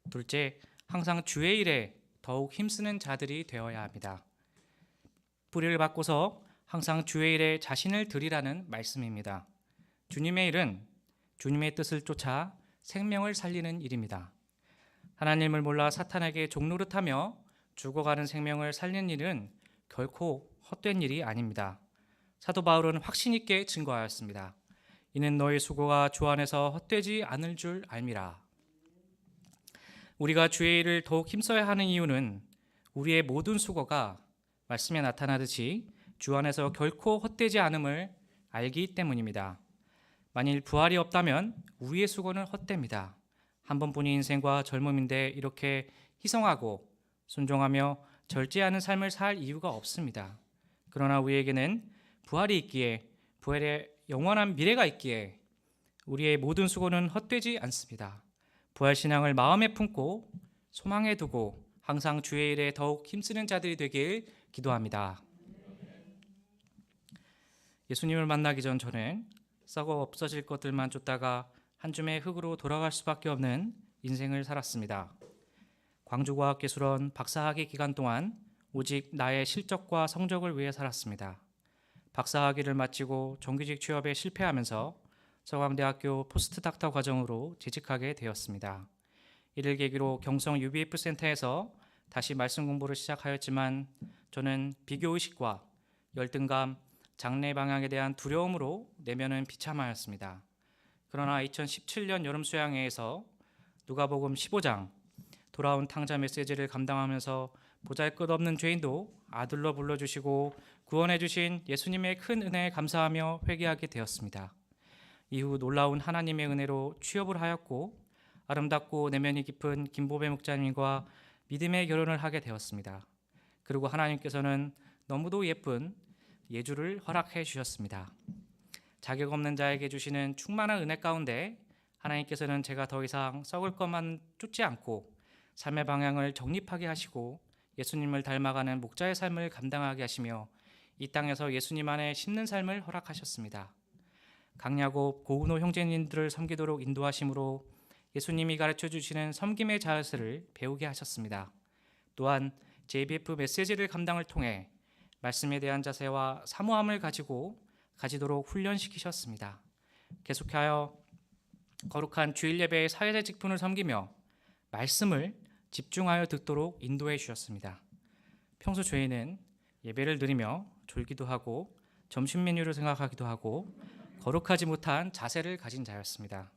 둘째, 항상 주의 일에 더욱 힘쓰는 자들이 되어야 합니다. 뿌리를 바꿔서 항상 주의 일에 자신을 드리라는 말씀입니다. 주님의 일은 주님의 뜻을 쫓아 생명을 살리는 일입니다. 하나님을 몰라 사탄에게 종노릇하며 죽어가는 생명을 살리는 일은 결코 헛된 일이 아닙니다. 사도 바울은 확신 있게 증거하였습니다. 이는 너희 수고가 주 안에서 헛되지 않을 줄 알미라. 우리가 주의 일을 더욱 힘써야 하는 이유는 우리의 모든 수고가 말씀에 나타나듯이 주 안에서 결코 헛되지 않음을 알기 때문입니다. 만일 부활이 없다면 우리의 수고는 헛됩니다. 한 번뿐인 인생과 젊음인데 이렇게 희생하고 순종하며 절제하는 삶을 살 이유가 없습니다. 그러나 우리에게는 부활이 있기에 부활의 영원한 미래가 있기에 우리의 모든 수고는 헛되지 않습니다. 부활 신앙을 마음에 품고 소망에 두고 항상 주의 일에 더욱 힘쓰는 자들이 되길 기도합니다. 예수님을 만나기 전 저는 썩어 없어질 것들만 쫓다가 한 줌의 흙으로 돌아갈 수밖에 없는 인생을 살았습니다. 광주과학기술원 박사학위 기간 동안 오직 나의 실적과 성적을 위해 살았습니다. 박사학위를 마치고 정규직 취업에 실패하면서 서강대학교 포스트닥터 과정으로 재직하게 되었습니다. 이를 계기로 경성 UBF 센터에서 다시 말씀 공부를 시작하였지만 저는 비교의식과 열등감, 장래 방향에 대한 두려움으로 내면은 비참하였습니다. 그러나 2017년 여름 수양회에서 누가복음 15장 돌아온 탕자 메시지를 감당하면서 보잘것없는 죄인도 아들로 불러주시고 구원해 주신 예수님의 큰 은혜에 감사하며 회개하게 되었습니다. 이후 놀라운 하나님의 은혜로 취업을 하였고 아름답고 내면이 깊은 김보배 목사님과 믿음의 결혼을 하게 되었습니다. 그리고 하나님께서는 너무도 예쁜 예주를 허락해 주셨습니다. 자격 없는 자에게 주시는 충만한 은혜 가운데 하나님께서는 제가 더 이상 썩을 것만 쫓지 않고 삶의 방향을 정립하게 하시고 예수님을 닮아가는 목자의 삶을 감당하게 하시며 이 땅에서 예수님 안에 심는 삶을 허락하셨습니다. 강야곱, 고은호 형제님들을 섬기도록 인도하심으로 예수님이 가르쳐 주시는 섬김의 자세를 배우게 하셨습니다. 또한 JBF 메시지를 감당을 통해 말씀에 대한 자세와 사모함을 가지도록 훈련시키셨습니다. 계속하여 거룩한 주일 예배의 사회자 직분을 섬기며 말씀을 집중하여 듣도록 인도해 주셨습니다. 평소 저희는 예배를 드리며 졸기도 하고 점심 메뉴를 생각하기도 하고 거룩하지 못한 자세를 가진 자였습니다.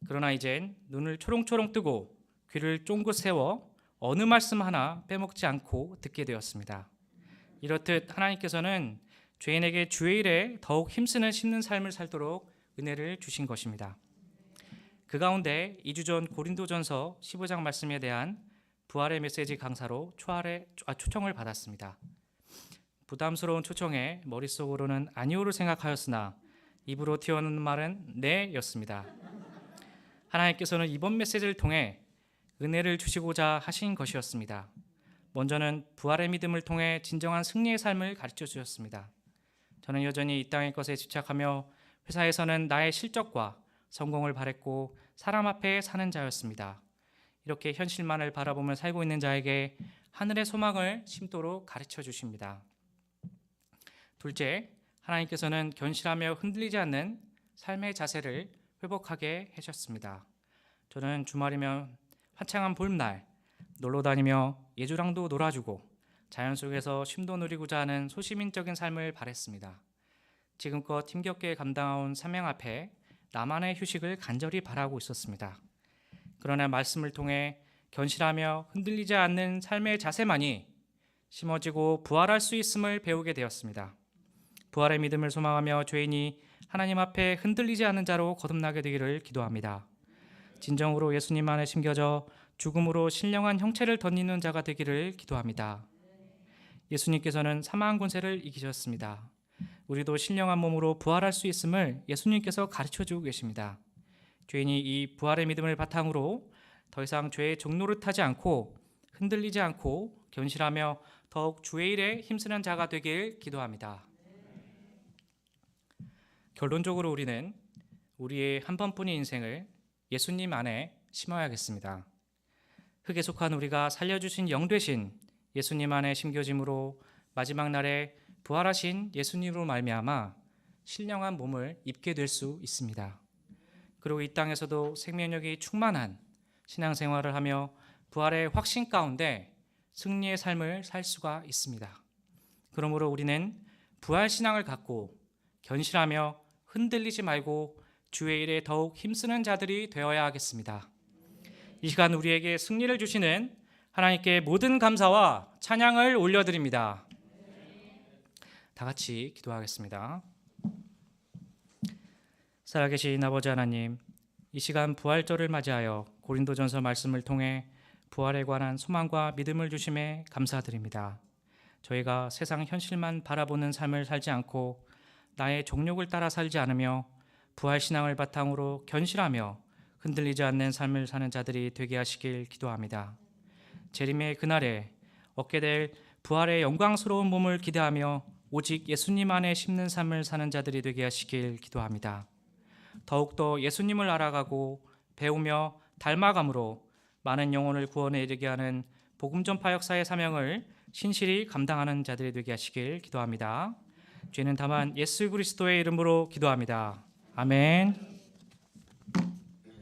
그러나 이젠 눈을 초롱초롱 뜨고 귀를 쫑긋 세워 어느 말씀 하나 빼먹지 않고 듣게 되었습니다. 이렇듯 하나님께서는 죄인에게 주의 일에 더욱 힘쓰는 심는 삶을 살도록 은혜를 주신 것입니다. 그 가운데 2주 전 고린도전서 15장 말씀에 대한 부활의 메시지 강사로 초청을 받았습니다. 부담스러운 초청에 머릿속으로는 아니오를 생각하였으나 입으로 튀어나오는 말은 네였습니다. 하나님께서는 이번 메시지를 통해 은혜를 주시고자 하신 것이었습니다. 먼저는 부활의 믿음을 통해 진정한 승리의 삶을 가르쳐 주셨습니다. 저는 여전히 이 땅의 것에 집착하며 회사에서는 나의 실적과 성공을 바랬고 사람 앞에 사는 자였습니다. 이렇게 현실만을 바라보며 살고 있는 자에게 하늘의 소망을 심도록 가르쳐 주십니다. 둘째, 하나님께서는 견실하며 흔들리지 않는 삶의 자세를 회복하게 하셨습니다. 저는 주말이면 화창한 봄날 놀러 다니며 예주랑도 놀아주고 자연 속에서 쉼도 누리고자 하는 소시민적인 삶을 바랬습니다. 지금껏 힘겹게 감당해온 사명 앞에 나만의 휴식을 간절히 바라고 있었습니다. 그러나 말씀을 통해 견실하며 흔들리지 않는 삶의 자세만이 심어지고 부활할 수 있음을 배우게 되었습니다. 부활의 믿음을 소망하며 죄인이 하나님 앞에 흔들리지 않는 자로 거듭나게 되기를 기도합니다. 진정으로 예수님 안에 심겨져 죽음으로 신령한 형체를 덧입는 자가 되기를 기도합니다. 예수님께서는 사망 권세를 이기셨습니다. 우리도 신령한 몸으로 부활할 수 있음을 예수님께서 가르쳐주고 계십니다. 죄인이 이 부활의 믿음을 바탕으로 더 이상 죄의 종노릇하지 않고 흔들리지 않고 견실하며 더욱 주의 일에 힘쓰는 자가 되길 기도합니다. 결론적으로 우리는 우리의 한 번뿐인 인생을 예수님 안에 심어야겠습니다. 흙에 속한 우리가 살려주신 영 되신 예수님 안에 심겨짐으로 마지막 날에 부활하신 예수님으로 말미암아 신령한 몸을 입게 될 수 있습니다. 그리고 이 땅에서도 생명력이 충만한 신앙생활을 하며 부활의 확신 가운데 승리의 삶을 살 수가 있습니다. 그러므로 우리는 부활 신앙을 갖고 견실하며 흔들리지 말고 주의 일에 더욱 힘쓰는 자들이 되어야 하겠습니다. 이 시간 우리에게 승리를 주시는 하나님께 모든 감사와 찬양을 올려드립니다. 다 같이 기도하겠습니다. 살아계신 아버지 하나님, 이 시간 부활절을 맞이하여 고린도전서 말씀을 통해 부활에 관한 소망과 믿음을 주심에 감사드립니다. 저희가 세상 현실만 바라보는 삶을 살지 않고 나의 정욕을 따라 살지 않으며 부활 신앙을 바탕으로 견실하며 흔들리지 않는 삶을 사는 자들이 되게 하시길 기도합니다. 재림의 그날에 얻게 될 부활의 영광스러운 몸을 기대하며 오직 예수님 안에 심는 삶을 사는 자들이 되게 하시길 기도합니다. 더욱더 예수님을 알아가고 배우며 닮아감으로 많은 영혼을 구원에 이르게 하는 복음 전파 역사의 사명을 신실히 감당하는 자들이 되게 하시길 기도합니다. 죄는 다만 예수 그리스도의 이름으로 기도합니다. 아멘.